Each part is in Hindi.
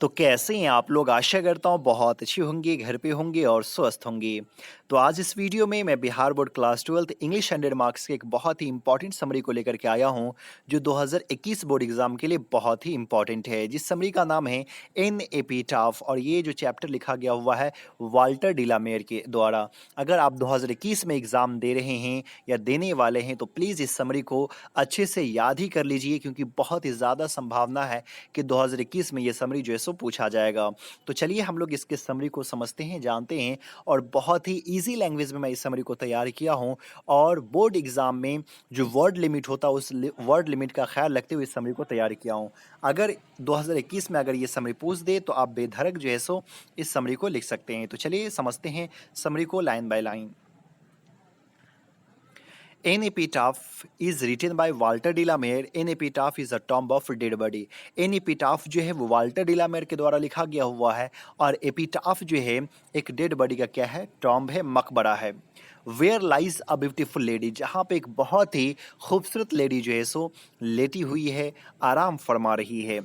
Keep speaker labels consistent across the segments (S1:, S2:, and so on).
S1: तो कैसे हैं आप लोग? आशा करता हूँ बहुत अच्छे होंगे, घर पे होंगे और स्वस्थ होंगे। तो आज इस वीडियो में मैं Bihar board class 12th English 100 marks के एक बहुत ही इम्पोर्टेंट समरी को लेकर के आया हूँ, जो 2021 बोर्ड एग्जाम के लिए बहुत ही इम्पोर्टेंट है। जिस समरी का नाम है एन.ए.पी. टाफ और ये जो चैप्टर लिखा गया हुआ है वाल्टर डिलामेयर के द्वारा। अगर आप 2021 में एग्जाम दे रहे हैं या देने वाले हैं तो प्लीज़ इस समरी को अच्छे से याद ही कर लीजिए, क्योंकि बहुत ही ज़्यादा संभावना है कि 2021 में ये समरी जो है सो पूछा जाएगा। तो चलिए हम लोग इसके समरी को समझते हैं, जानते हैं और बहुत ही ईज़ी लैंग्वेज में मैं इस समरी को तैयार किया हूँ और बोर्ड एग्ज़ाम में जो वर्ड लिमिट होता है उस वर्ड लिमिट का ख्याल रखते हुए इस समरी को तैयार किया हूँ। अगर 2021 में अगर ये समरी पूछ दे तो आप बेधड़क जो है सो इस समरी को लिख सकते हैं। तो चलिए समझते हैं समरी को line by line. An epitaph is written by Walter de la Mare. An epitaph is a tomb of dead body. An epitaph जो है वो वाल्टर डिलामेयर के द्वारा लिखा गया हुआ है और एपिटाफ जो है एक डेड बॉडी का क्या है, टॉम्ब है, मकबरा है। Where lies a beautiful lady, जहाँ पे एक बहुत ही खूबसूरत लेडी जो है सो लेटी हुई है, आराम फरमा रही है।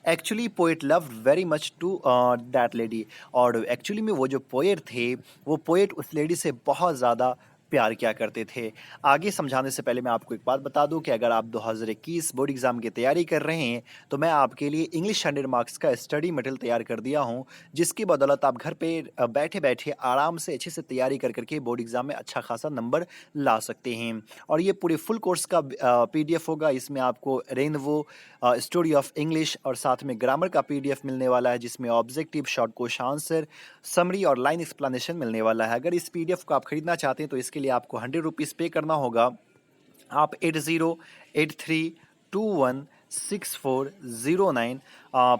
S1: Actually poet love very much to that lady, और एक्चुअली में वो जो पोएट थे वो पोएट उस लेडी से बहुत ज़्यादा प्यार किया करते थे। आगे समझाने से पहले मैं आपको एक बात बता दूं कि अगर आप 2021 बोर्ड एग्जाम की तैयारी कर रहे हैं तो मैं आपके लिए इंग्लिश 100 मार्क्स का स्टडी मटेरियल तैयार कर दिया हूं, जिसकी बदौलत आप घर पे बैठे बैठे आराम से अच्छे से तैयारी कर करके बोर्ड एग्जाम में अच्छा खासा नंबर ला सकते हैं। और ये पूरे फुल कोर्स का PDF होगा। इसमें आपको रेनवो, स्टोरी ऑफ इंग्लिश और साथ में ग्रामर का PDF मिलने वाला है, जिसमें objective, short question answer, summary और लाइन एक्सप्लेनेशन मिलने वाला है। अगर इस PDF को आप खरीदना चाहते हैं तो इसके लिए आपको 100 रुपीज़ पे करना होगा। आप 8083216409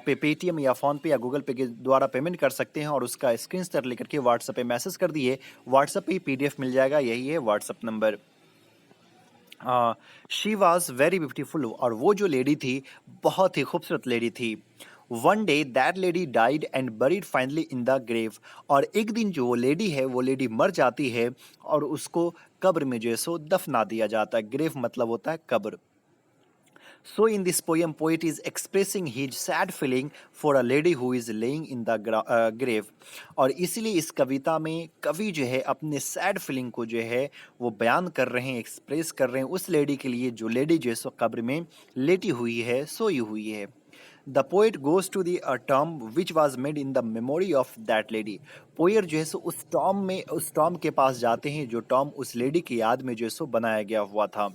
S1: पे पेटीएम या फ़ोन पे या गूगल पे के द्वारा पेमेंट कर सकते हैं और उसका स्क्रीनशॉट लेकर के व्हाट्सएप पे मैसेज कर दिए। व्हाट्सएप पे ही PDF मिल जाएगा, यही है WhatsApp number. She was very beautiful, और वो जो लेडी थी बहुत ही खूबसूरत लेडी थी। One day that lady died and buried finally in the grave, और एक दिन जो वो लेडी है वो लेडी मर जाती है और उसको कब्र में जो है सो दफना दिया जाता है। ग्रेव मतलब होता है कब्र। So in this poem, poet is expressing his sad feeling for a lady who is laying in the grave. और इसीलिए इस कविता में कवि जो है अपने सैड फीलिंग को जो है वो बयान कर रहे हैं, एक्सप्रेस कर रहे हैं उस लेडी के लिए जो लेडी जो है सो कब्र में लेटी हुई है, सोई हुई है। The poet goes to the tomb which was made in the memory of that lady. Poet जो है सो उस टॉम के पास जाते हैं जो टॉम उस लेडी की याद में जो है सो बनाया गया हुआ था।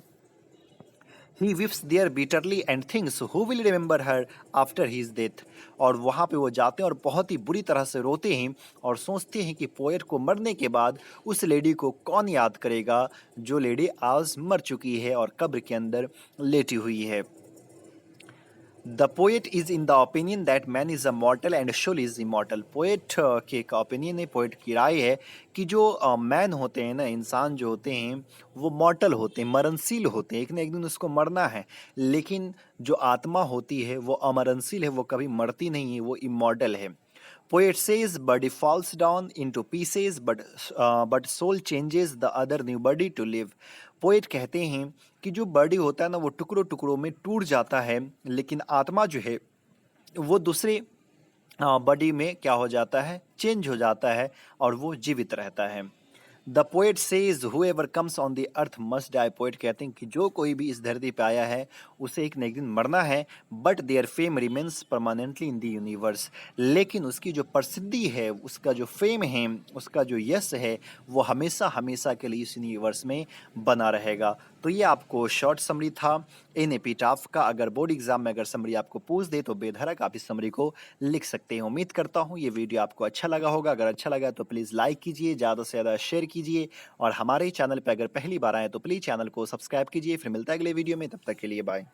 S1: He weeps there bitterly and thinks who will remember her after his death। और वहाँ पे वो जाते हैं और बहुत ही बुरी तरह से रोते हैं और सोचते हैं कि पोएट को मरने के बाद उस लेडी को कौन याद करेगा जो लेडी आज मर चुकी है और कब्र के अंदर लेटी हुई है। The poet is in the opinion that man is a mortal and soul is immortal. Poet के एक ओपिनियन है, पोएट की राय है कि जो मैन होते हैं ना, इंसान जो होते हैं वो मॉर्टल होते हैं, मरणशील होते हैं, एक ना एक दिन उसको मरना है। लेकिन जो आत्मा होती है वो अमरणशील है, वो कभी मरती नहीं है, वो इमॉर्टल है। Poet says body falls down into pieces but soul changes the other new body to live। Poet कहते हैं कि जो बॉडी होता है ना वो टुकड़ों टुकड़ों में टूट जाता है, लेकिन आत्मा जो है वो दूसरे बॉडी में क्या हो जाता है, चेंज हो जाता है और वो जीवित रहता है। The poet says whoever comes on the earth must die. Poet कहते हैं कि जो कोई भी इस धरती पे आया है उसे एक न एक दिन मरना है, but their fame remains permanently in the universe. लेकिन उसकी जो प्रसिद्धि है, उसका जो फेम है, उसका जो यश है वो हमेशा हमेशा के लिए इस यूनिवर्स में बना रहेगा। तो ये आपको शॉर्ट समरी था इन एपिटाफ का। अगर बोर्ड एग्जाम में अगर समरी आपको पूछ दे तो बेधड़क आप इस समरी को लिख सकते हैं। उम्मीद करता हूँ ये वीडियो आपको अच्छा लगा होगा। अगर अच्छा लगा तो प्लीज़ लाइक कीजिए, ज़्यादा से ज़्यादा शेयर कीजिए और हमारे चैनल पर अगर पहली बार आए तो प्लीज़ चैनल को सब्सक्राइब कीजिए। फिर मिलता है अगले वीडियो में, तब तक के लिए बाय।